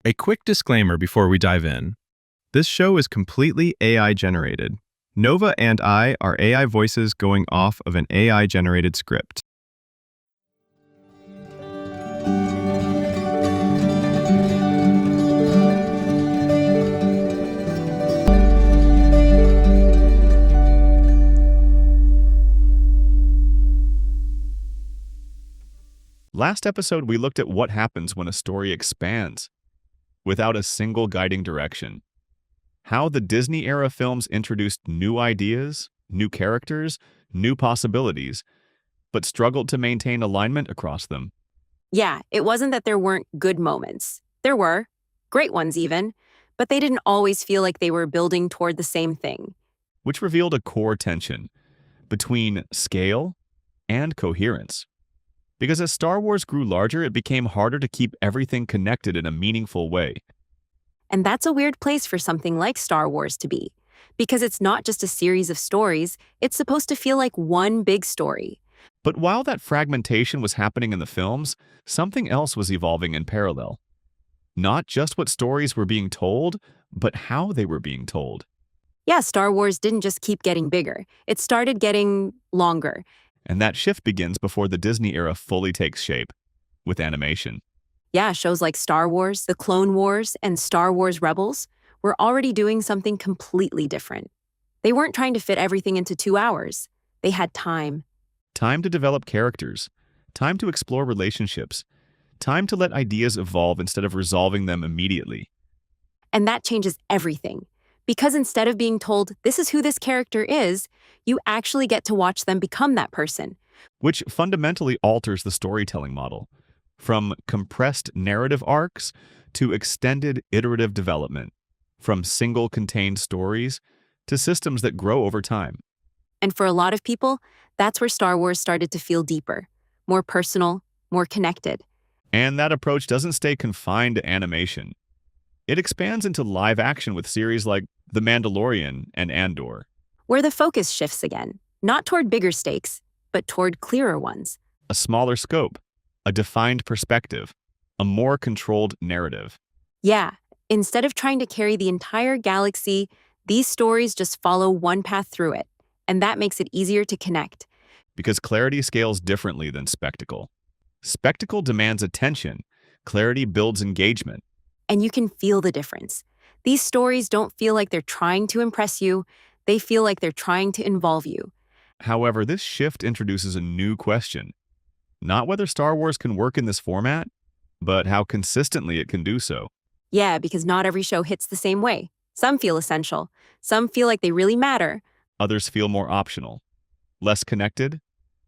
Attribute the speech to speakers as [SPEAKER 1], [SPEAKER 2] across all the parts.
[SPEAKER 1] A quick disclaimer before we dive in. This show is completely AI generated. Nova and I are AI voices going off of an AI generated script.
[SPEAKER 2] Last episode, we looked at what happens when a story expands without a single guiding direction. How the Disney-era films introduced new ideas, new characters, new possibilities, but struggled to maintain alignment across them.
[SPEAKER 3] Yeah, it wasn't that there weren't good moments. There were, great ones even, but they didn't always feel like they were building toward the same thing.
[SPEAKER 2] Which revealed a core tension between scale and coherence. Because as Star Wars grew larger, it became harder to keep everything connected in a meaningful way.
[SPEAKER 3] And that's a weird place for something like Star Wars to be, because it's not just a series of stories, it's supposed to feel like one big story.
[SPEAKER 2] But while that fragmentation was happening in the films, something else was evolving in parallel. Not just what stories were being told, but how they were being told.
[SPEAKER 3] Yeah, Star Wars didn't just keep getting bigger, it started getting longer.
[SPEAKER 2] And that shift begins before the Disney era fully takes shape, with animation.
[SPEAKER 3] Yeah, shows like Star Wars, The Clone Wars, and Star Wars Rebels were already doing something completely different. They weren't trying to fit everything into 2 hours. They had time.
[SPEAKER 2] Time to develop characters, time to explore relationships, time to let ideas evolve instead of resolving them immediately.
[SPEAKER 3] And that changes everything. Because instead of being told, this is who this character is, you actually get to watch them become that person.
[SPEAKER 2] Which fundamentally alters the storytelling model, from compressed narrative arcs to extended iterative development, from single contained stories to systems that grow over time.
[SPEAKER 3] And for a lot of people, that's where Star Wars started to feel deeper, more personal, more connected.
[SPEAKER 2] And that approach doesn't stay confined to animation. It expands into live action with series like The Mandalorian and Andor.
[SPEAKER 3] Where the focus shifts again, not toward bigger stakes, but toward clearer ones.
[SPEAKER 2] A smaller scope, a defined perspective, a more controlled narrative.
[SPEAKER 3] Yeah, instead of trying to carry the entire galaxy, these stories just follow one path through it, and that makes it easier to connect.
[SPEAKER 2] Because clarity scales differently than spectacle. Spectacle demands attention, clarity builds engagement.
[SPEAKER 3] And you can feel the difference. These stories don't feel like they're trying to impress you, they feel like they're trying to involve you.
[SPEAKER 2] However, this shift introduces a new question. Not whether Star Wars can work in this format, but how consistently it can do so.
[SPEAKER 3] Yeah, because not every show hits the same way. Some feel essential. Some feel like they really matter.
[SPEAKER 2] Others feel more optional, less connected,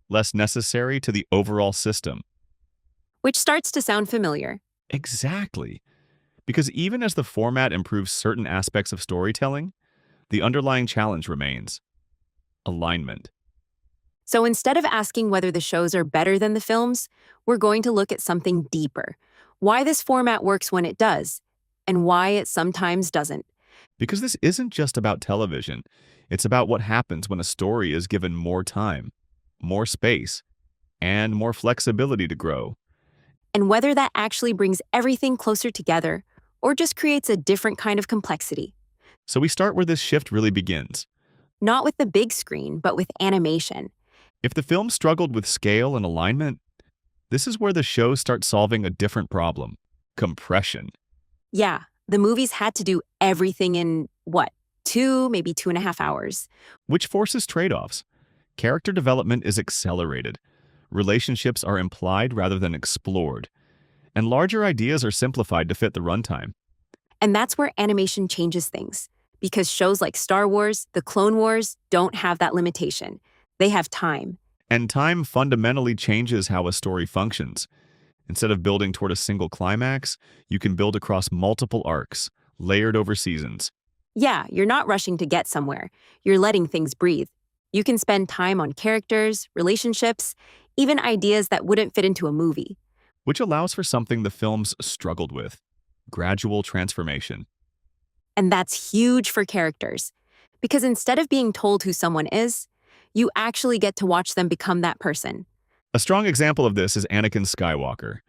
[SPEAKER 2] less necessary to the overall system.
[SPEAKER 3] Which starts to sound familiar.
[SPEAKER 2] Exactly. Because even as the format improves certain aspects of storytelling, the underlying challenge remains: alignment.
[SPEAKER 3] So instead of asking whether the shows are better than the films, we're going to look at something deeper. Why this format works when it does, and why it sometimes doesn't.
[SPEAKER 2] Because this isn't just about television. It's about what happens when a story is given more time, more space, and more flexibility to grow.
[SPEAKER 3] And whether that actually brings everything closer together, or just creates a different kind of complexity.
[SPEAKER 2] So we start where this shift really begins.
[SPEAKER 3] Not with the big screen, but with animation.
[SPEAKER 2] If the film struggled with scale and alignment, this is where the show starts solving a different problem: compression.
[SPEAKER 3] Yeah, the movies had to do everything in, 2, maybe 2.5 hours.
[SPEAKER 2] Which forces trade-offs. Character development is accelerated. Relationships are implied rather than explored. And larger ideas are simplified to fit the runtime.
[SPEAKER 3] And that's where animation changes things. Because shows like Star Wars, The Clone Wars don't have that limitation. They have time.
[SPEAKER 2] And time fundamentally changes how a story functions. Instead of building toward a single climax, you can build across multiple arcs, layered over seasons.
[SPEAKER 3] Yeah, you're not rushing to get somewhere. You're letting things breathe. You can spend time on characters, relationships, even ideas that wouldn't fit into a movie.
[SPEAKER 2] Which allows for something the films struggled with: gradual transformation.
[SPEAKER 3] And that's huge for characters. Because instead of being told who someone is, you actually get to watch them become that person.
[SPEAKER 2] A strong example of this is Anakin Skywalker.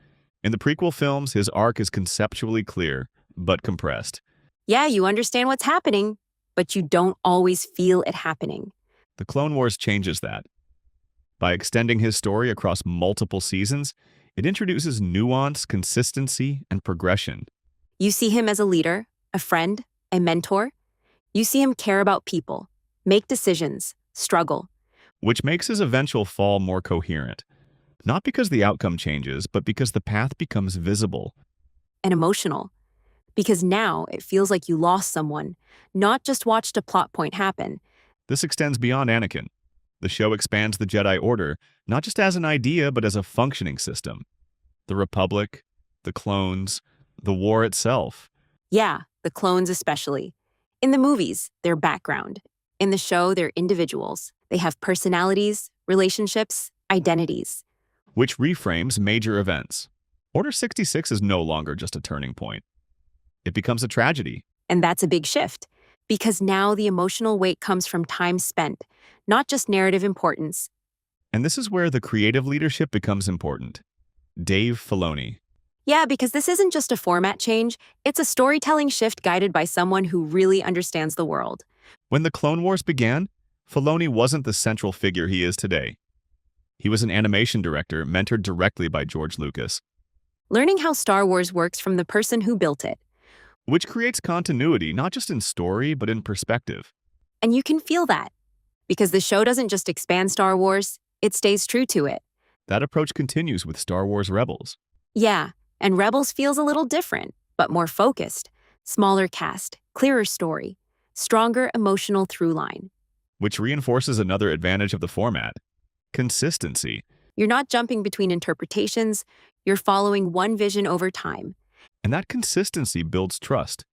[SPEAKER 2] In the prequel films, his arc is conceptually clear: but compressed.
[SPEAKER 3] Yeah, you understand what's happening, but you don't always feel it happening.
[SPEAKER 2] The Clone Wars changes that. By extending his story across multiple seasons, it introduces nuance, consistency, and progression.
[SPEAKER 3] You see him as a leader, a friend, a mentor. You see him care about people, make decisions, struggle.
[SPEAKER 2] Which makes his eventual fall more coherent. Not because the outcome changes, but because the path becomes visible.
[SPEAKER 3] And emotional. Because now it feels like you lost someone, not just watched a plot point happen.
[SPEAKER 2] This extends beyond Anakin. The show expands the Jedi Order, not just as an idea, but as a functioning system. The Republic, the clones, the war itself.
[SPEAKER 3] Yeah, the clones especially. In the movies, their background. In the show, they're individuals. They have personalities, relationships, identities.
[SPEAKER 2] Which reframes major events. Order 66 is no longer just a turning point. It becomes a tragedy.
[SPEAKER 3] And that's a big shift, because now the emotional weight comes from time spent, not just narrative importance.
[SPEAKER 2] And this is where the creative leadership becomes important. Dave Filoni.
[SPEAKER 3] Yeah, because this isn't just a format change, it's a storytelling shift guided by someone who really understands the world.
[SPEAKER 2] When the Clone Wars began, Filoni wasn't the central figure he is today. He was an animation director mentored directly by George Lucas,
[SPEAKER 3] Learning how Star Wars works from the person who built it.
[SPEAKER 2] which creates continuity not just in story, but in perspective.
[SPEAKER 3] And you can feel that, because the show doesn't just expand Star Wars, it stays true to it.
[SPEAKER 2] That approach continues with Star Wars Rebels,
[SPEAKER 3] Yeah, and Rebels feels a little different, but more focused. Smaller cast, clearer story, stronger emotional through line.
[SPEAKER 2] which reinforces another advantage of the format: consistency.
[SPEAKER 3] You're not jumping between interpretations, you're following one vision over time.
[SPEAKER 2] And that consistency builds trust,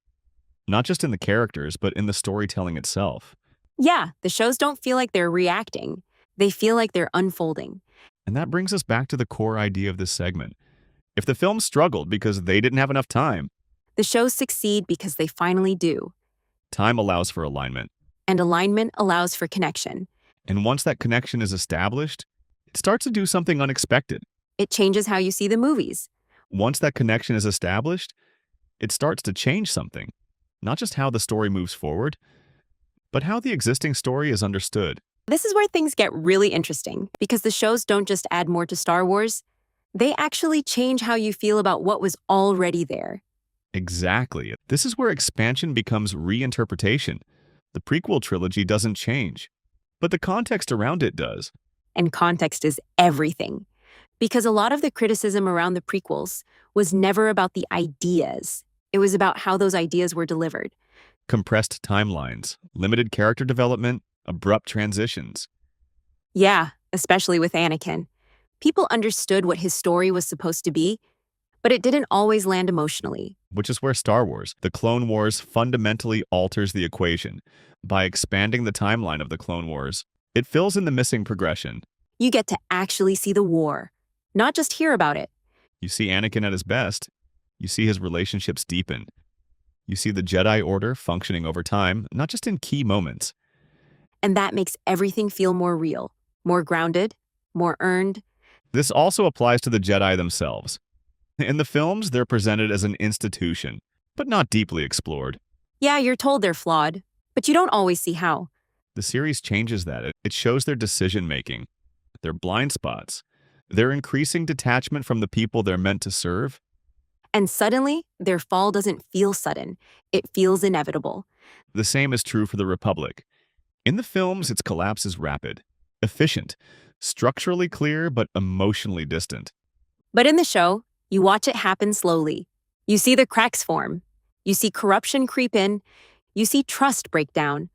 [SPEAKER 2] not just in the characters, but in the storytelling itself.
[SPEAKER 3] Yeah, the shows don't feel like they're reacting, they feel like they're unfolding.
[SPEAKER 2] And that brings us back to the core idea of this segment. If the film struggled because they didn't have enough time,
[SPEAKER 3] The shows succeed because they finally do,
[SPEAKER 2] time allows for alignment.
[SPEAKER 3] and alignment allows for connection.
[SPEAKER 2] And once that connection is established, it starts to do something unexpected.
[SPEAKER 3] It changes how you see the movies.
[SPEAKER 2] Once that connection is established, it starts to change something. Not just how the story moves forward, but how the existing story is understood.
[SPEAKER 3] This is where things get really interesting, because the shows don't just add more to Star Wars, they actually change how you feel about what was already there.
[SPEAKER 2] Exactly. This is where expansion becomes reinterpretation. The prequel trilogy doesn't change, but the context around it does.
[SPEAKER 3] And context is everything. Because a lot of the criticism around the prequels was never about the ideas. It was about how those ideas were delivered.
[SPEAKER 2] Compressed timelines, limited character development, abrupt transitions.
[SPEAKER 3] Yeah, especially with Anakin. People understood what his story was supposed to be, but it didn't always land emotionally.
[SPEAKER 2] Which is where Star Wars, the Clone Wars, fundamentally alters the equation. By expanding the timeline of the Clone Wars, it fills in the missing progression.
[SPEAKER 3] You get to actually see the war, not just hear about it.
[SPEAKER 2] You see Anakin at his best. You see his relationships deepen. You see the Jedi Order functioning over time, not just in key moments.
[SPEAKER 3] And that makes everything feel more real, more grounded, more earned.
[SPEAKER 2] This also applies to the Jedi themselves. In the films, they're presented as an institution, but not deeply explored.
[SPEAKER 3] Yeah, you're told they're flawed, but you don't always see how.
[SPEAKER 2] The series changes that. It shows their decision-making, their blind spots, their increasing detachment from the people they're meant to serve.
[SPEAKER 3] And suddenly, their fall doesn't feel sudden. It feels inevitable.
[SPEAKER 2] The same is true for the Republic. In the films, its collapse is rapid, efficient, structurally clear, but emotionally distant.
[SPEAKER 3] But in the show, you watch it happen slowly. You see the cracks form. You see corruption creep in. You see trust break down.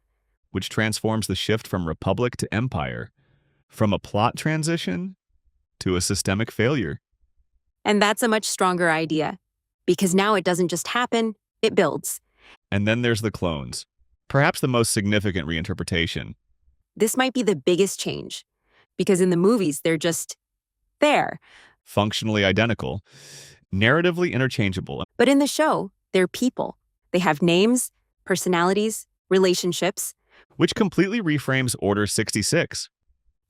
[SPEAKER 2] Which transforms the shift from Republic to Empire, from a plot transition to a systemic failure.
[SPEAKER 3] And that's a much stronger idea, because now it doesn't just happen, it builds.
[SPEAKER 2] And then there's the clones, perhaps the most significant reinterpretation.
[SPEAKER 3] This might be the biggest change, because in the movies, they're just there.
[SPEAKER 2] Functionally identical, narratively interchangeable.
[SPEAKER 3] But in the show, they're people. They have names, personalities, relationships.
[SPEAKER 2] Which completely reframes Order 66.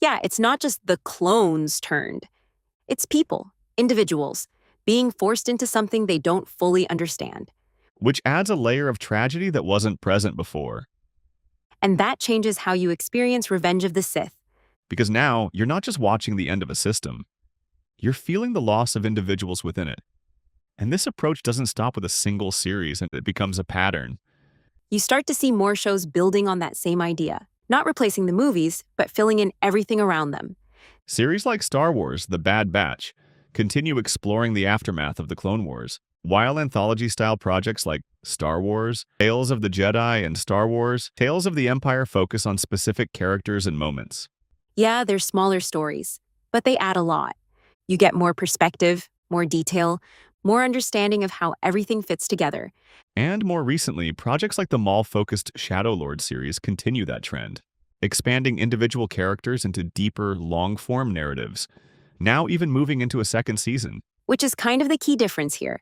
[SPEAKER 3] Yeah, it's not just the clones turned. It's people, individuals, being forced into something they don't fully understand.
[SPEAKER 2] which adds a layer of tragedy that wasn't present before.
[SPEAKER 3] And that changes how you experience Revenge of the Sith.
[SPEAKER 2] Because now, you're not just watching the end of a system. You're feeling the loss of individuals within it. And this approach doesn't stop with a single series, and it becomes a pattern.
[SPEAKER 3] You start to see more shows building on that same idea, not replacing the movies, but filling in everything around them.
[SPEAKER 2] Series like Star Wars: The Bad Batch continue exploring the aftermath of the Clone Wars, while anthology-style projects like Star Wars, Tales of the Jedi, and Star Wars, Tales of the Empire focus on specific characters and moments.
[SPEAKER 3] Yeah, they're smaller stories, but they add a lot. You get more perspective, more detail, more understanding of how everything fits together.
[SPEAKER 2] And more recently, projects like the Maul-focused Shadow Lord series continue that trend, expanding individual characters into deeper, long-form narratives, now even moving into a second season.
[SPEAKER 3] Which is kind of the key difference here.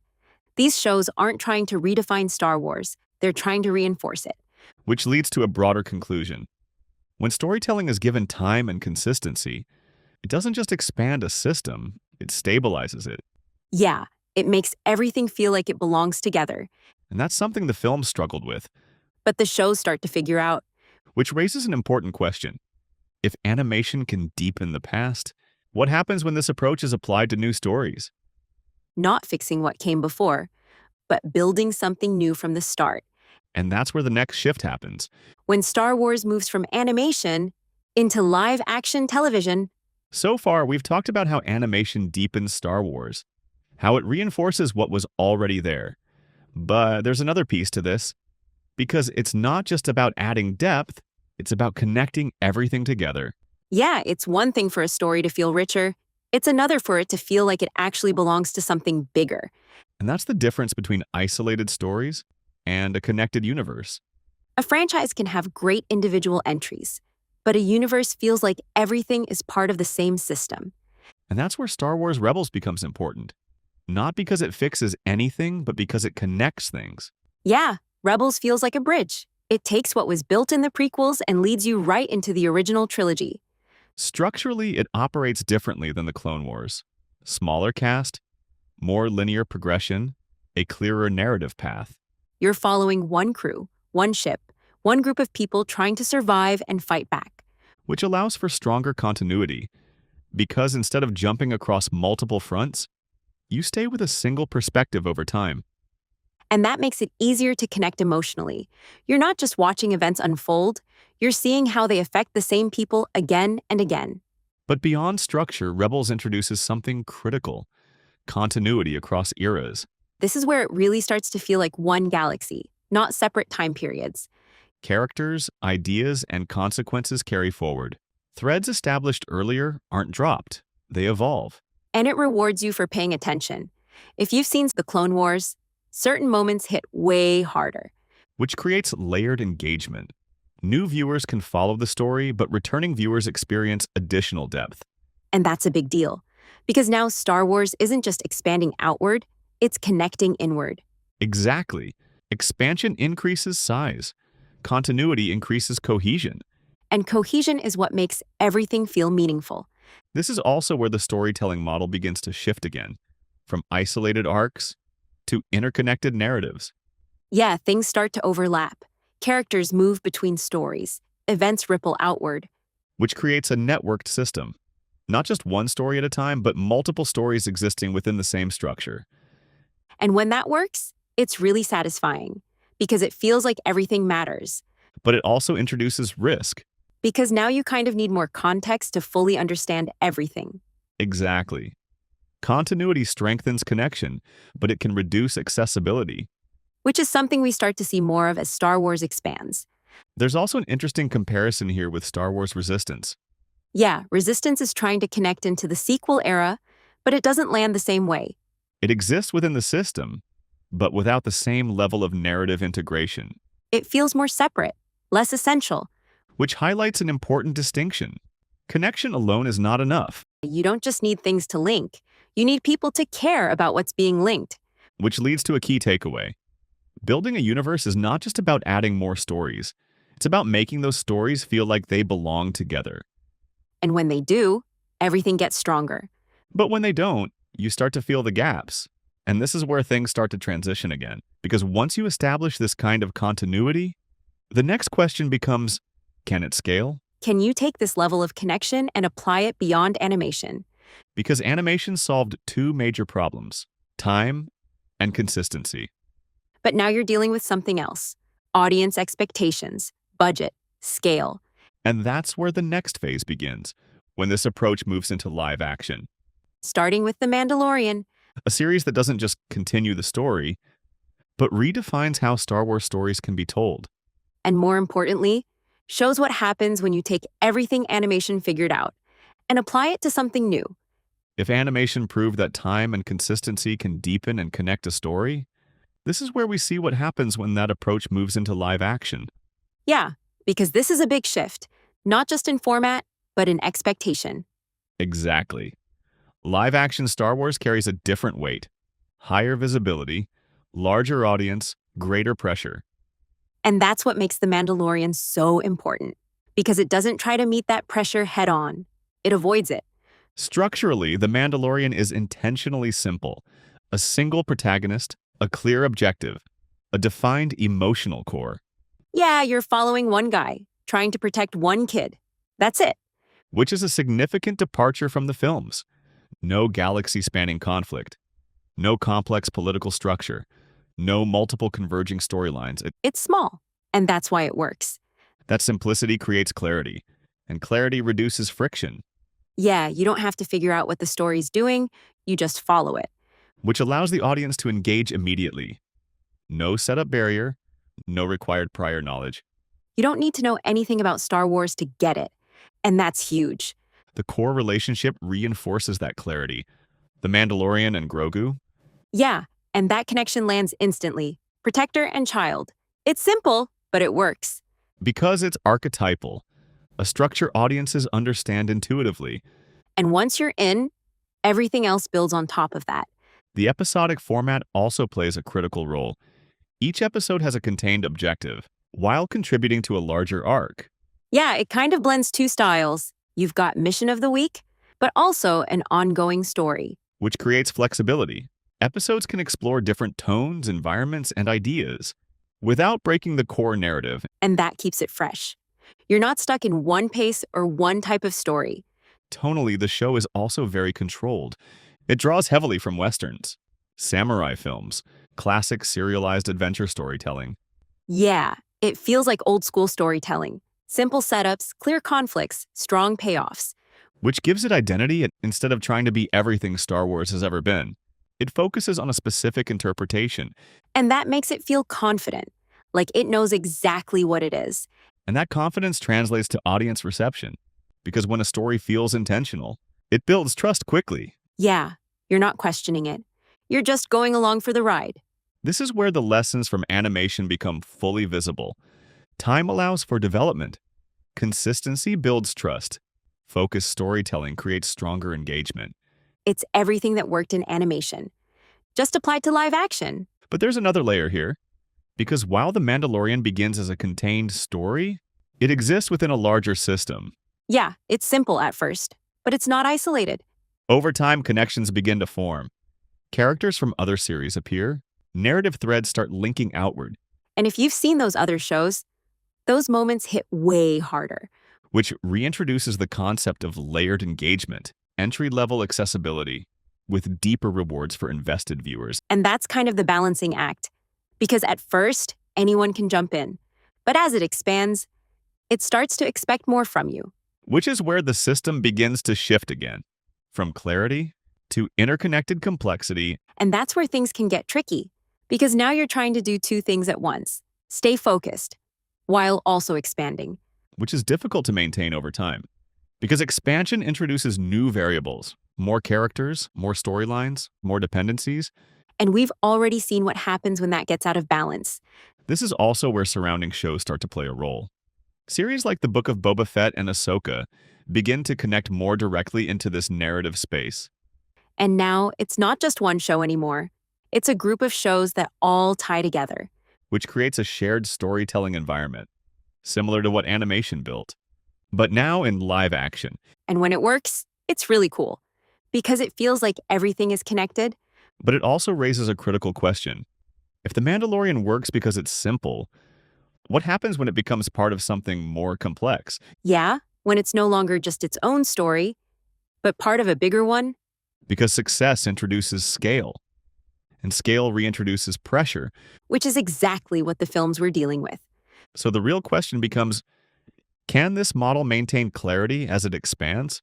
[SPEAKER 3] These shows aren't trying to redefine Star Wars, they're trying to reinforce it.
[SPEAKER 2] Which leads to a broader conclusion. When storytelling is given time and consistency, it doesn't just expand a system, it stabilizes it.
[SPEAKER 3] Yeah, it makes everything feel like it belongs together.
[SPEAKER 2] And that's something the film struggled with.
[SPEAKER 3] But the shows start to figure out.
[SPEAKER 2] Which raises an important question. If animation can deepen the past, what happens when this approach is applied to new stories?
[SPEAKER 3] Not fixing what came before, but building something new from the start.
[SPEAKER 2] And that's where the next shift happens.
[SPEAKER 3] When Star Wars moves from animation into live-action television.
[SPEAKER 2] So far, we've talked about how animation deepens Star Wars, how it reinforces what was already there. But there's another piece to this, because it's not just about adding depth, it's about connecting everything together.
[SPEAKER 3] Yeah, it's one thing for a story to feel richer. It's another for it to feel like it actually belongs to something bigger.
[SPEAKER 2] And that's the difference between isolated stories and a connected universe.
[SPEAKER 3] A franchise can have great individual entries, but a universe feels like everything is part of the same system.
[SPEAKER 2] And that's where Star Wars Rebels becomes important. Not because it fixes anything, but because it connects things.
[SPEAKER 3] Yeah, Rebels feels like a bridge. It takes what was built in the prequels and leads you right into the original trilogy.
[SPEAKER 2] Structurally, it operates differently than the Clone Wars. Smaller cast, more linear progression, a clearer narrative path.
[SPEAKER 3] You're following one crew, one ship, one group of people trying to survive and fight back.
[SPEAKER 2] Which allows for stronger continuity, because instead of jumping across multiple fronts, you stay with a single perspective over time.
[SPEAKER 3] And that makes it easier to connect emotionally. You're not just watching events unfold, you're seeing how they affect the same people again and again.
[SPEAKER 2] But beyond structure, Rebels introduces something critical: continuity across eras.
[SPEAKER 3] This is where it really starts to feel like one galaxy, not separate time periods.
[SPEAKER 2] Characters, ideas, and consequences carry forward. Threads established earlier aren't dropped, they evolve.
[SPEAKER 3] And it rewards you for paying attention. If you've seen the Clone Wars, certain moments hit way harder.
[SPEAKER 2] Which creates layered engagement. New viewers can follow the story, but returning viewers experience additional depth.
[SPEAKER 3] And that's a big deal, because now Star Wars isn't just expanding outward, it's connecting inward.
[SPEAKER 2] Exactly. Expansion increases size. Continuity increases cohesion.
[SPEAKER 3] And cohesion is what makes everything feel meaningful.
[SPEAKER 2] This is also where the storytelling model begins to shift again, from isolated arcs to interconnected narratives.
[SPEAKER 3] Yeah, things start to overlap. Characters move between stories. Events ripple outward.
[SPEAKER 2] Which creates a networked system. Not just one story at a time, but multiple stories existing within the same structure.
[SPEAKER 3] And when that works, it's really satisfying, because it feels like everything matters.
[SPEAKER 2] But it also introduces risk.
[SPEAKER 3] Because now you kind of need more context to fully understand everything.
[SPEAKER 2] Exactly. Continuity strengthens connection, but it can reduce accessibility.
[SPEAKER 3] Which is something we start to see more of as Star Wars expands.
[SPEAKER 2] There's also an interesting comparison here with Star Wars Resistance.
[SPEAKER 3] Yeah, Resistance is trying to connect into the sequel era, but it doesn't land the same way.
[SPEAKER 2] It exists within the system, but without the same level of narrative integration.
[SPEAKER 3] It feels more separate, less essential.
[SPEAKER 2] Which highlights an important distinction. Connection alone is not enough.
[SPEAKER 3] You don't just need things to link. You need people to care about what's being linked.
[SPEAKER 2] Which leads to a key takeaway. Building a universe is not just about adding more stories. It's about making those stories feel like they belong together.
[SPEAKER 3] And when they do, everything gets stronger.
[SPEAKER 2] But when they don't, you start to feel the gaps. And this is where things start to transition again. Because once you establish this kind of continuity, the next question becomes, can it scale?
[SPEAKER 3] Can you take this level of connection and apply it beyond animation?
[SPEAKER 2] Because animation solved two major problems, time and consistency.
[SPEAKER 3] But now you're dealing with something else. Audience expectations, budget, scale.
[SPEAKER 2] And that's where the next phase begins, when this approach moves into live action.
[SPEAKER 3] Starting with The Mandalorian.
[SPEAKER 2] A series that doesn't just continue the story, but redefines how Star Wars stories can be told.
[SPEAKER 3] And more importantly, shows what happens when you take everything animation figured out and apply it to something new.
[SPEAKER 2] If animation proved that time and consistency can deepen and connect a story, this is where we see what happens when that approach moves into live action.
[SPEAKER 3] Yeah, because this is a big shift, not just in format, but in expectation.
[SPEAKER 2] Exactly. Live-action Star Wars carries a different weight, higher visibility, larger audience, greater pressure.
[SPEAKER 3] And that's what makes The Mandalorian so important, because it doesn't try to meet that pressure head on. It avoids it.
[SPEAKER 2] Structurally, The Mandalorian is intentionally simple. A single protagonist, a clear objective, a defined emotional core.
[SPEAKER 3] Yeah, you're following one guy, trying to protect one kid. That's it.
[SPEAKER 2] Which is a significant departure from the films. No galaxy-spanning conflict, no complex political structure, no multiple converging storylines.
[SPEAKER 3] It's small, and that's why it works.
[SPEAKER 2] That simplicity creates clarity, and clarity reduces friction,
[SPEAKER 3] Yeah, you don't have to figure out what the story's doing, you just follow it.
[SPEAKER 2] which allows the audience to engage immediately. No setup barrier, no required prior knowledge.
[SPEAKER 3] You don't need to know anything about Star Wars to get it, and that's huge.
[SPEAKER 2] The core relationship reinforces that clarity. The Mandalorian and Grogu,
[SPEAKER 3] Yeah, and that connection lands instantly. Protector and child. It's simple, but it works.
[SPEAKER 2] because it's archetypal, a structure audiences understand intuitively.
[SPEAKER 3] And once you're in, everything else builds on top of that.
[SPEAKER 2] The episodic format also plays a critical role. Each episode has a contained objective, while contributing to a larger arc.
[SPEAKER 3] Yeah, it kind of blends two styles. You've got mission of the week, but also an ongoing story.
[SPEAKER 2] Which creates flexibility. Episodes can explore different tones, environments, and ideas without breaking the core narrative.
[SPEAKER 3] And that keeps it fresh. You're not stuck in one pace or one type of story.
[SPEAKER 2] Tonally, the show is also very controlled. It draws heavily from westerns, samurai films, classic serialized adventure storytelling.
[SPEAKER 3] Yeah, it feels like old school storytelling. Simple setups, clear conflicts, strong payoffs.
[SPEAKER 2] Which gives it identity instead of trying to be everything Star Wars has ever been. It focuses on a specific interpretation,
[SPEAKER 3] And that makes it feel confident, like it knows exactly what it is.
[SPEAKER 2] and that confidence translates to audience reception. Because when a story feels intentional, it builds trust quickly.
[SPEAKER 3] Yeah, you're not questioning it. You're just going along for the ride.
[SPEAKER 2] This is where the lessons from animation become fully visible. Time allows for development. Consistency builds trust. Focused storytelling creates stronger engagement.
[SPEAKER 3] It's everything that worked in animation, just applied to live action.
[SPEAKER 2] But there's another layer here. Because while The Mandalorian begins as a contained story, it exists within a larger system.
[SPEAKER 3] Yeah, it's simple at first, but it's not isolated.
[SPEAKER 2] Over time, connections begin to form. Characters from other series appear. Narrative threads start linking outward,
[SPEAKER 3] And if you've seen those other shows, those moments hit way harder.
[SPEAKER 2] which reintroduces the concept of layered engagement, entry-level accessibility, with deeper rewards for invested viewers.
[SPEAKER 3] And that's kind of the balancing act. Because at first, anyone can jump in. But as it expands, it starts to expect more from you.
[SPEAKER 2] Which is where the system begins to shift again, from clarity to interconnected complexity.
[SPEAKER 3] And that's where things can get tricky. Because now you're trying to do two things at once. Stay focused, while also expanding.
[SPEAKER 2] Which is difficult to maintain over time. Because expansion introduces new variables, more characters, more storylines, more dependencies.
[SPEAKER 3] And we've already seen what happens when that gets out of balance.
[SPEAKER 2] This is also where surrounding shows start to play a role. Series like The Book of Boba Fett and Ahsoka begin to connect more directly into this narrative space.
[SPEAKER 3] And now it's not just one show anymore. It's a group of shows that all tie together.
[SPEAKER 2] Which creates a shared storytelling environment, similar to what animation built, but now in live action.
[SPEAKER 3] And when it works, it's really cool. Because it feels like everything is connected,
[SPEAKER 2] But it also raises a critical question. If The Mandalorian works because it's simple, what happens when it becomes part of something more complex?
[SPEAKER 3] Yeah, when it's no longer just its own story, but part of a bigger one.
[SPEAKER 2] Because success introduces scale, and scale reintroduces pressure.
[SPEAKER 3] Which is exactly what the films we're dealing with.
[SPEAKER 2] So the real question becomes, can this model maintain clarity as it expands?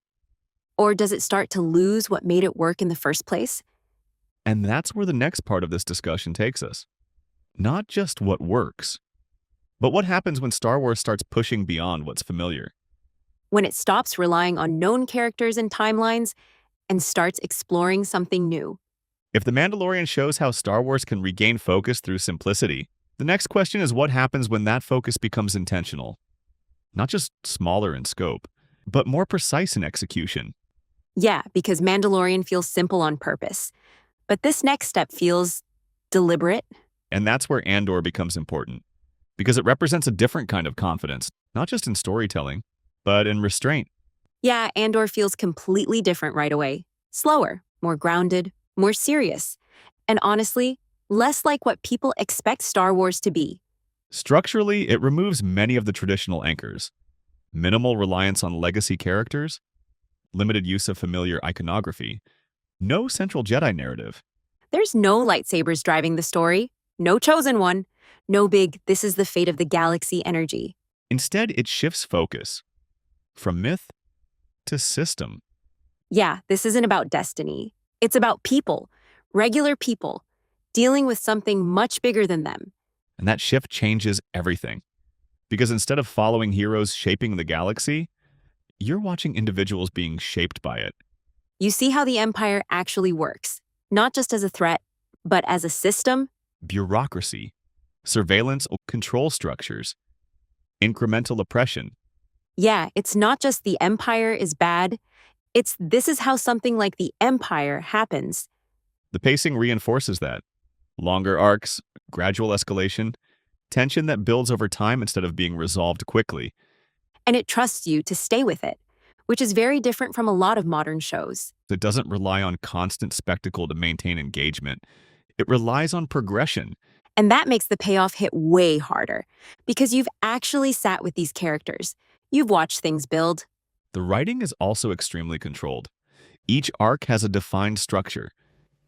[SPEAKER 3] Or does it start to lose what made it work in the first place?
[SPEAKER 2] And that's where the next part of this discussion takes us. Not just what works, but what happens when Star Wars starts pushing beyond what's familiar.
[SPEAKER 3] When it stops relying on known characters and timelines and starts exploring something new.
[SPEAKER 2] If The Mandalorian shows how Star Wars can regain focus through simplicity, the next question is what happens when that focus becomes intentional? Not just smaller in scope, but more precise in execution.
[SPEAKER 3] Yeah, because Mandalorian feels simple on purpose. But this next step feels deliberate.
[SPEAKER 2] And that's where Andor becomes important, because it represents a different kind of confidence, not just in storytelling, but in restraint.
[SPEAKER 3] Yeah, Andor feels completely different right away. Slower, more grounded, more serious. And honestly, less like what people expect Star Wars to be.
[SPEAKER 2] Structurally, it removes many of the traditional anchors. Minimal reliance on legacy characters, limited use of familiar iconography, no central Jedi narrative.
[SPEAKER 3] There's no lightsabers driving the story, no chosen one, no big, this is the fate of the galaxy energy.
[SPEAKER 2] Instead, it shifts focus from myth to system.
[SPEAKER 3] Yeah, this isn't about destiny. It's about people, regular people, dealing with something much bigger than them.
[SPEAKER 2] And that shift changes everything. Because instead of following heroes shaping the galaxy, you're watching individuals being shaped by it.
[SPEAKER 3] You see how the Empire actually works, not just as a threat, but as a system.
[SPEAKER 2] Bureaucracy, surveillance or control structures, incremental oppression.
[SPEAKER 3] Yeah, it's not just the Empire is bad. This is how something like the Empire happens.
[SPEAKER 2] The pacing reinforces that. Longer arcs, gradual escalation, tension that builds over time instead of being resolved quickly.
[SPEAKER 3] And it trusts you to stay with it, which is very different from a lot of modern shows.
[SPEAKER 2] It doesn't rely on constant spectacle to maintain engagement. It relies on progression.
[SPEAKER 3] And that makes the payoff hit way harder, because you've actually sat with these characters. You've watched things build.
[SPEAKER 2] The writing is also extremely controlled. Each arc has a defined structure.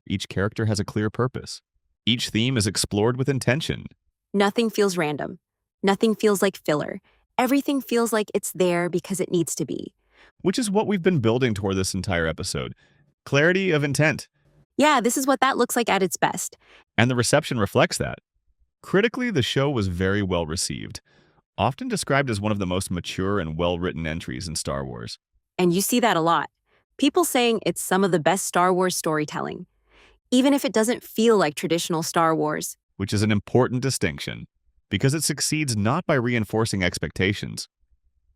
[SPEAKER 2] Each character has a clear purpose. Each theme is explored with intention.
[SPEAKER 3] Nothing feels random. Nothing feels like filler. Everything feels like it's there because it needs to be.
[SPEAKER 2] Which is what we've been building toward this entire episode. Clarity of intent.
[SPEAKER 3] Yeah, this is what that looks like at its best.
[SPEAKER 2] And the reception reflects that. Critically, the show was very well received, often described as one of the most mature and well-written entries in Star Wars.
[SPEAKER 3] And you see that a lot. People saying it's some of the best Star Wars storytelling, even if it doesn't feel like traditional Star Wars.
[SPEAKER 2] Which is an important distinction, because it succeeds not by reinforcing expectations,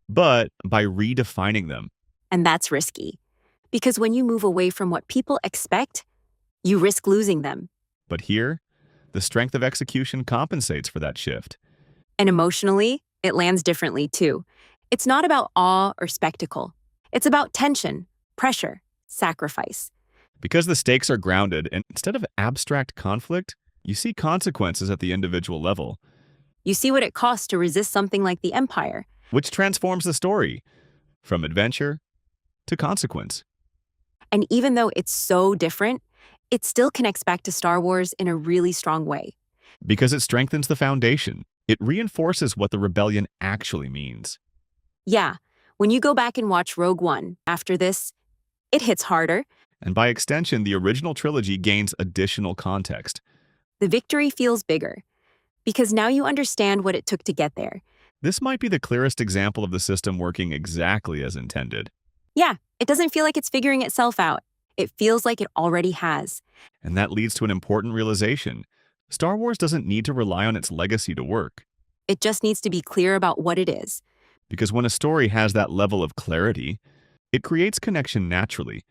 [SPEAKER 2] but by redefining them.
[SPEAKER 3] And that's risky, because when you move away from what people expect, you risk losing them.
[SPEAKER 2] But here, the strength of execution compensates for that shift.
[SPEAKER 3] And emotionally, it lands differently too. It's not about awe or spectacle. It's about tension, pressure, sacrifice.
[SPEAKER 2] Because the stakes are grounded, and instead of abstract conflict, you see consequences at the individual level.
[SPEAKER 3] You see what it costs to resist something like the Empire.
[SPEAKER 2] Which transforms the story from adventure to consequence.
[SPEAKER 3] And even though it's so different, it still connects back to Star Wars in a really strong way.
[SPEAKER 2] Because it strengthens the foundation. It reinforces what the rebellion actually means.
[SPEAKER 3] Yeah, when you go back and watch Rogue One after this, it hits harder.
[SPEAKER 2] And by extension, the original trilogy gains additional context.
[SPEAKER 3] The victory feels bigger, because now you understand what it took to get there.
[SPEAKER 2] This might be the clearest example of the system working exactly as intended.
[SPEAKER 3] Yeah, it doesn't feel like it's figuring itself out. It feels like it already has.
[SPEAKER 2] And that leads to an important realization. Star Wars doesn't need to rely on its legacy to work.
[SPEAKER 3] It just needs to be clear about what it is.
[SPEAKER 2] Because when a story has that level of clarity, it creates connection naturally.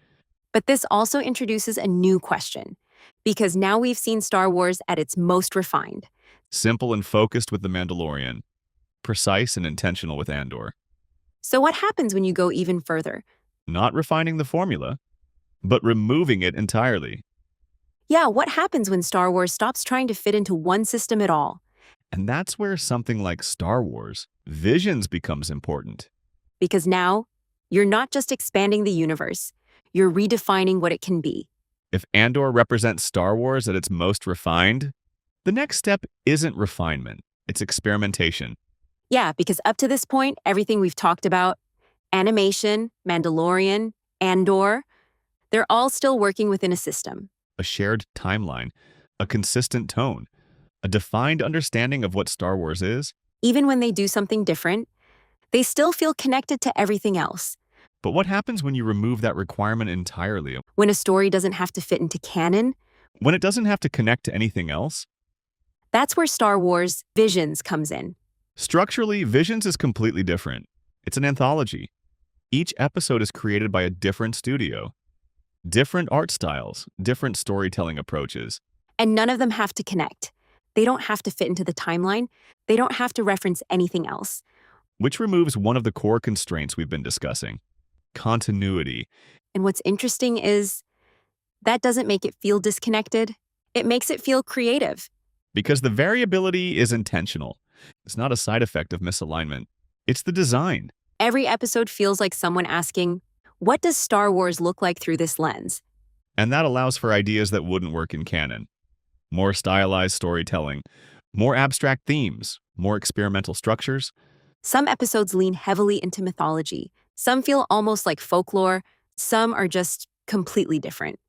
[SPEAKER 3] But this also introduces a new question, because now we've seen Star Wars at its most refined.
[SPEAKER 2] Simple and focused with The Mandalorian. Precise and intentional with Andor.
[SPEAKER 3] So what happens when you go even further?
[SPEAKER 2] Not refining the formula, but removing it entirely.
[SPEAKER 3] Yeah, what happens when Star Wars stops trying to fit into one system at all?
[SPEAKER 2] And that's where something like Star Wars Visions becomes important.
[SPEAKER 3] Because now, you're not just expanding the universe, you're redefining what it can be.
[SPEAKER 2] If Andor represents Star Wars at its most refined, the next step isn't refinement, it's experimentation.
[SPEAKER 3] Yeah, because up to this point, everything we've talked about, animation, Mandalorian, Andor, they're all still working within a system.
[SPEAKER 2] A shared timeline, a consistent tone, a defined understanding of what Star Wars is.
[SPEAKER 3] Even when they do something different, they still feel connected to everything else.
[SPEAKER 2] But what happens when you remove that requirement entirely?
[SPEAKER 3] When a story doesn't have to fit into canon,
[SPEAKER 2] When it doesn't have to connect to anything else?
[SPEAKER 3] that's where Star Wars Visions comes in.
[SPEAKER 2] Structurally, Visions is completely different. It's an anthology. Each episode is created by a different studio. Different art styles, different storytelling approaches.
[SPEAKER 3] And none of them have to connect. They don't have to fit into the timeline. They don't have to reference anything else.
[SPEAKER 2] Which removes one of the core constraints we've been discussing: continuity.
[SPEAKER 3] And what's interesting is that doesn't make it feel disconnected. It makes it feel creative.
[SPEAKER 2] Because the variability is intentional. It's not a side effect of misalignment. It's the design.
[SPEAKER 3] Every episode feels like someone asking, what does Star Wars look like through this lens?
[SPEAKER 2] And that allows for ideas that wouldn't work in canon. More stylized storytelling, more abstract themes, more experimental structures.
[SPEAKER 3] Some episodes lean heavily into mythology. Some feel almost like folklore. Some are just completely different.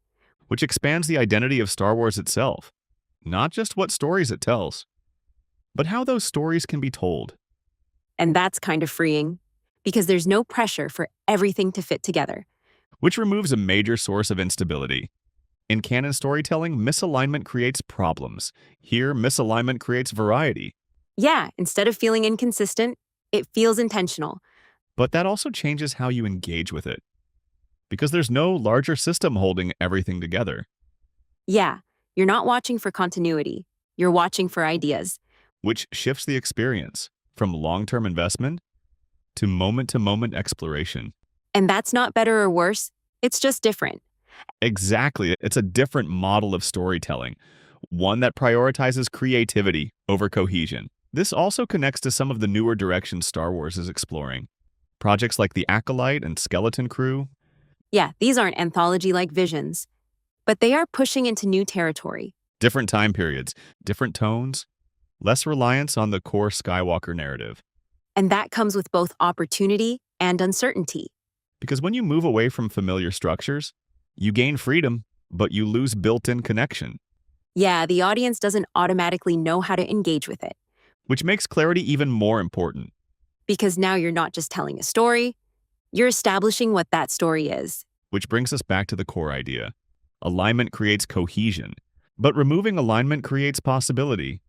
[SPEAKER 2] Which expands the identity of Star Wars itself. Not just what stories it tells, but how those stories can be told.
[SPEAKER 3] And that's kind of freeing, because there's no pressure for everything to fit together.
[SPEAKER 2] Which removes a major source of instability. In canon storytelling, misalignment creates problems. Here, misalignment creates variety.
[SPEAKER 3] Yeah, instead of feeling inconsistent, it feels intentional.
[SPEAKER 2] But that also changes how you engage with it. Because there's no larger system holding everything together.
[SPEAKER 3] Yeah, you're not watching for continuity. You're watching for ideas.
[SPEAKER 2] Which shifts the experience from long-term investment to moment-to-moment exploration.
[SPEAKER 3] And that's not better or worse. It's just different.
[SPEAKER 2] Exactly. It's a different model of storytelling, one that prioritizes creativity over cohesion. This also connects to some of the newer directions Star Wars is exploring. Projects like The Acolyte and Skeleton Crew.
[SPEAKER 3] Yeah, these aren't anthology-like visions, but they are pushing into new territory.
[SPEAKER 2] Different time periods, different tones, less reliance on the core Skywalker narrative.
[SPEAKER 3] And that comes with both opportunity and uncertainty.
[SPEAKER 2] Because when you move away from familiar structures, you gain freedom, but you lose built-in connection.
[SPEAKER 3] Yeah, the audience doesn't automatically know how to engage with it.
[SPEAKER 2] Which makes clarity even more important.
[SPEAKER 3] Because now you're not just telling a story, you're establishing what that story is.
[SPEAKER 2] Which brings us back to the core idea. Alignment creates cohesion, but removing alignment creates possibility.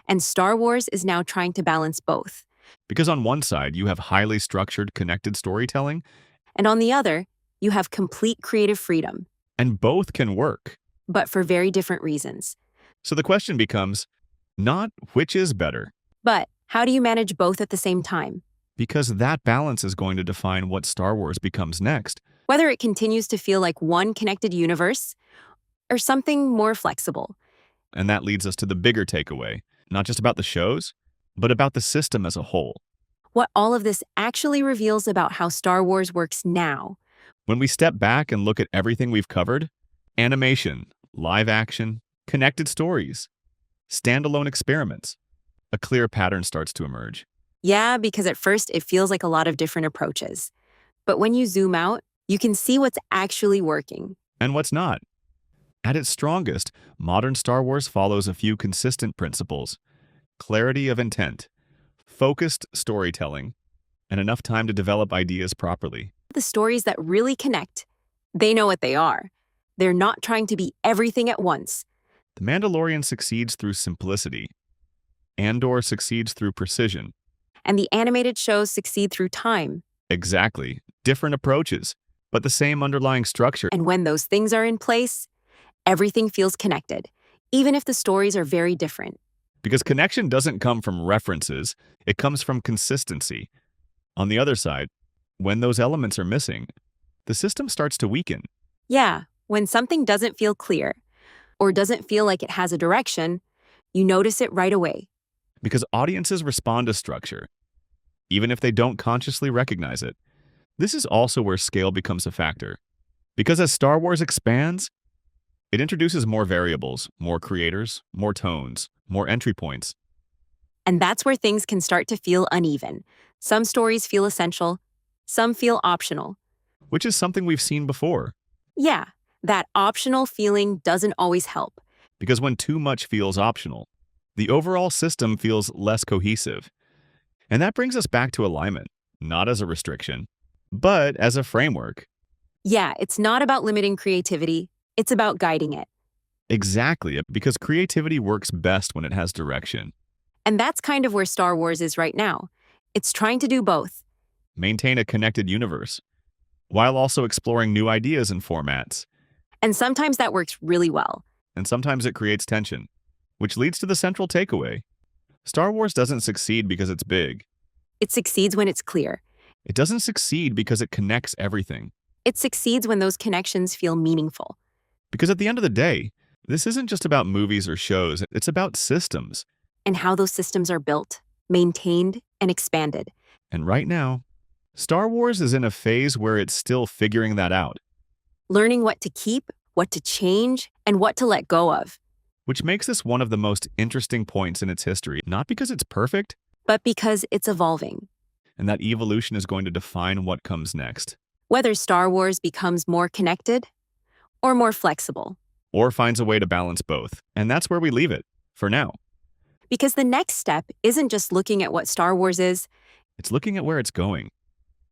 [SPEAKER 3] And Star Wars is now trying to balance both.
[SPEAKER 2] Because on one side, you have highly structured, connected storytelling,
[SPEAKER 3] And on the other, you have complete creative freedom,
[SPEAKER 2] and both can work.
[SPEAKER 3] but for very different reasons.
[SPEAKER 2] So the question becomes, not which is better,
[SPEAKER 3] But how do you manage both at the same time?
[SPEAKER 2] because that balance is going to define what Star Wars becomes next.
[SPEAKER 3] Whether it continues to feel like one connected universe or something more flexible.
[SPEAKER 2] And that leads us to the bigger takeaway, not just about the shows, but about the system as a whole.
[SPEAKER 3] What all of this actually reveals about how Star Wars works now.
[SPEAKER 2] When we step back and look at everything we've covered, animation, live action, connected stories, standalone experiments, a clear pattern starts to emerge.
[SPEAKER 3] Yeah, because at first it feels like a lot of different approaches. But when you zoom out, you can see what's actually working.
[SPEAKER 2] And what's not? At its strongest, modern Star Wars follows a few consistent principles: clarity of intent, focused storytelling, and enough time to develop ideas properly.
[SPEAKER 3] The stories that really connect, they know what they are. They're not trying to be everything at once.
[SPEAKER 2] The Mandalorian succeeds through simplicity. Andor succeeds through precision.
[SPEAKER 3] And the animated shows succeed through time.
[SPEAKER 2] Exactly. Different approaches, but the same underlying structure.
[SPEAKER 3] And when those things are in place, everything feels connected, even if the stories are very different.
[SPEAKER 2] Because connection doesn't come from references, it comes from consistency. On the other side, when those elements are missing, the system starts to weaken.
[SPEAKER 3] Yeah, when something doesn't feel clear, or doesn't feel like it has a direction, you notice it right away.
[SPEAKER 2] Because audiences respond to structure, even if they don't consciously recognize it. This is also where scale becomes a factor. Because as Star Wars expands, it introduces more variables, more creators, more tones, more entry points.
[SPEAKER 3] And that's where things can start to feel uneven. Some stories feel essential, some feel optional.
[SPEAKER 2] Which is something we've seen before.
[SPEAKER 3] Yeah, that optional feeling doesn't always help.
[SPEAKER 2] Because when too much feels optional, the overall system feels less cohesive. And that brings us back to alignment, not as a restriction, but as a framework.
[SPEAKER 3] Yeah, it's not about limiting creativity, it's about guiding it.
[SPEAKER 2] Exactly, because creativity works best when it has direction.
[SPEAKER 3] And that's kind of where Star Wars is right now. It's trying to do both.
[SPEAKER 2] Maintain a connected universe, while also exploring new ideas and formats.
[SPEAKER 3] And sometimes that works really well.
[SPEAKER 2] And sometimes it creates tension, which leads to the central takeaway. Star Wars doesn't succeed because it's big.
[SPEAKER 3] It succeeds when it's clear.
[SPEAKER 2] It doesn't succeed because it connects everything.
[SPEAKER 3] It succeeds when those connections feel meaningful.
[SPEAKER 2] Because at the end of the day, this isn't just about movies or shows, it's about systems.
[SPEAKER 3] And how those systems are built, maintained, and expanded.
[SPEAKER 2] And right now, Star Wars is in a phase where it's still figuring that out.
[SPEAKER 3] Learning what to keep, what to change, and what to let go of.
[SPEAKER 2] Which makes this one of the most interesting points in its history, not because it's perfect,
[SPEAKER 3] But because it's evolving.
[SPEAKER 2] and that evolution is going to define what comes next.
[SPEAKER 3] Whether Star Wars becomes more connected or more flexible.
[SPEAKER 2] Or finds a way to balance both. And that's where we leave it, for now.
[SPEAKER 3] Because the next step isn't just looking at what Star Wars is,
[SPEAKER 2] It's looking at where it's going.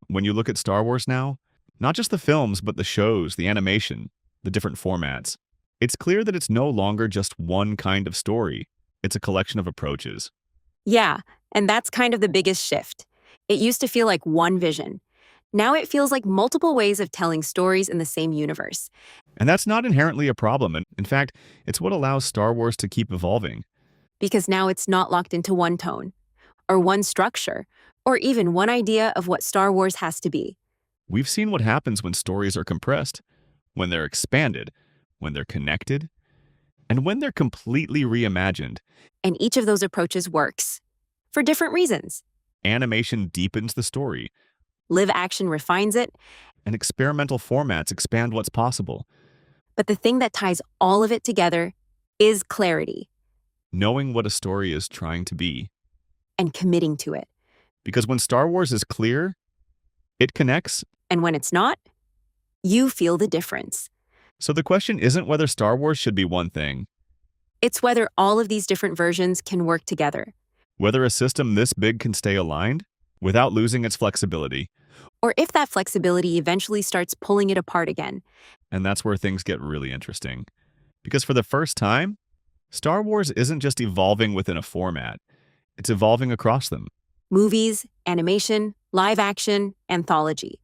[SPEAKER 2] When you look at Star Wars now, not just the films, but the shows, the animation, the different formats, it's clear that it's no longer just one kind of story. It's a collection of approaches.
[SPEAKER 3] yeah, and that's kind of the biggest shift. It used to feel like one vision. Now it feels like multiple ways of telling stories in the same universe.
[SPEAKER 2] And that's not inherently a problem. And in fact, it's what allows Star Wars to keep evolving.
[SPEAKER 3] Because now it's not locked into one tone, or one structure, or even one idea of what Star Wars has to be.
[SPEAKER 2] We've seen what happens when stories are compressed, when they're expanded, when they're connected, and when they're completely reimagined.
[SPEAKER 3] And each of those approaches works. For different reasons.
[SPEAKER 2] Animation deepens the story,
[SPEAKER 3] Live action refines it,
[SPEAKER 2] and experimental formats expand what's possible.
[SPEAKER 3] but the thing that ties all of it together is clarity
[SPEAKER 2] Knowing what a story is trying to be.
[SPEAKER 3] and committing to it.
[SPEAKER 2] Because when Star Wars is clear, it connects.
[SPEAKER 3] And when it's not, you feel the difference.
[SPEAKER 2] So the question isn't whether Star Wars should be one thing,
[SPEAKER 3] It's whether all of these different versions can work together,
[SPEAKER 2] whether a system this big can stay aligned without losing its flexibility.
[SPEAKER 3] or if that flexibility eventually starts pulling it apart again.
[SPEAKER 2] And that's where things get really interesting. Because for the first time, Star Wars isn't just evolving within a format, it's evolving across them.
[SPEAKER 3] Movies, animation, live action, anthology.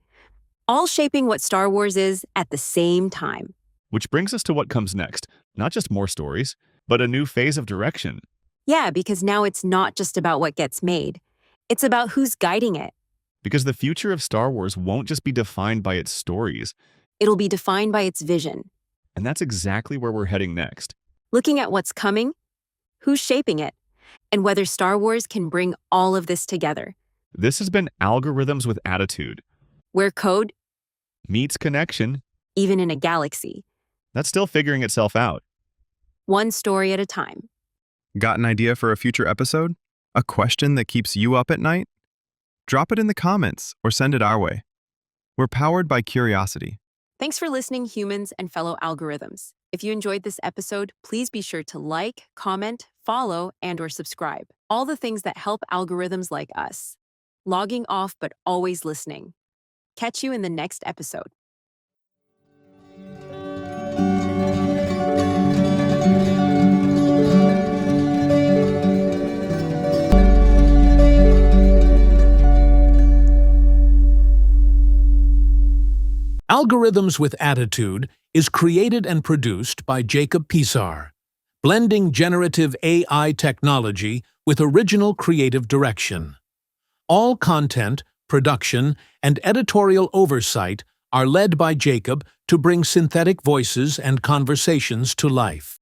[SPEAKER 3] All shaping what Star Wars is at the same time.
[SPEAKER 2] Which brings us to what comes next. Not just more stories, but a new phase of direction.
[SPEAKER 3] Yeah, because now it's not just about what gets made. It's about who's guiding it.
[SPEAKER 2] Because the future of Star Wars won't just be defined by its stories.
[SPEAKER 3] It'll be defined by its vision.
[SPEAKER 2] And that's exactly where we're heading next.
[SPEAKER 3] Looking at what's coming, who's shaping it, and whether Star Wars can bring all of this together.
[SPEAKER 2] This has been Algorithms with Attitude.
[SPEAKER 3] Where code,
[SPEAKER 2] Meets connection.
[SPEAKER 3] even in a galaxy,
[SPEAKER 2] That's still figuring itself out.
[SPEAKER 3] one story at a time.
[SPEAKER 1] Got an idea for a future episode? A question that keeps you up at night? Drop it in the comments or send it our way. We're powered by curiosity.
[SPEAKER 3] Thanks for listening, humans and fellow algorithms. If you enjoyed this episode, please be sure to like, comment, follow, and/or subscribe. All the things that help algorithms like us. Logging off, but always listening. Catch you in the next episode.
[SPEAKER 4] Algorithms with Attitude is created and produced by Jacob Pisar, blending generative AI technology with original creative direction. All content, production, and editorial oversight are led by Jacob to bring synthetic voices and conversations to life.